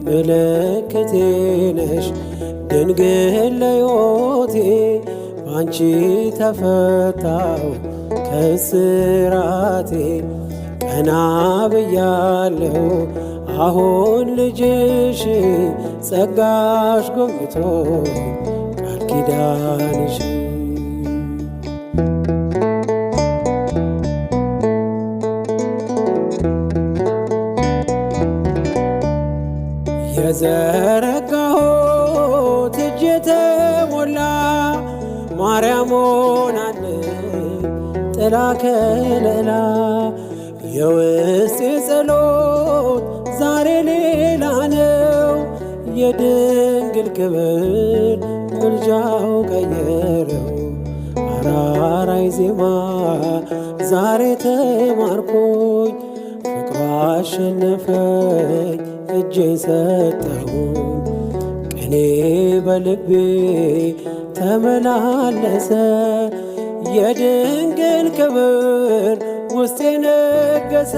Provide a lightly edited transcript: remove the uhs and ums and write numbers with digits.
ምልክቴ ነሽ ድንግል ለሕይወቴ ባንቺ ተፈታው ከስራቴ ቀና ብያለሁ አሁን ልጅሽ ጸጋሽ ጎብኝቶ ቃል ኪዳንሽ የዘረጋሁት እጄ ተሞላ ማርያም ሆናለች ጥላ ከለላ የውስጤ ጸሎት ዛሬ ሌላ ነው የድንግል ክብር ምልጃው ቀየረው አራራይ ዜማ ዛሬ ተማርኮኝ ፍቅሯ አሸነፈኝ እጄን ሰጠሁኝ ቅኔ በልቤ ተመላለሰ የድንግል ክብር ውስጤ ነገሰ።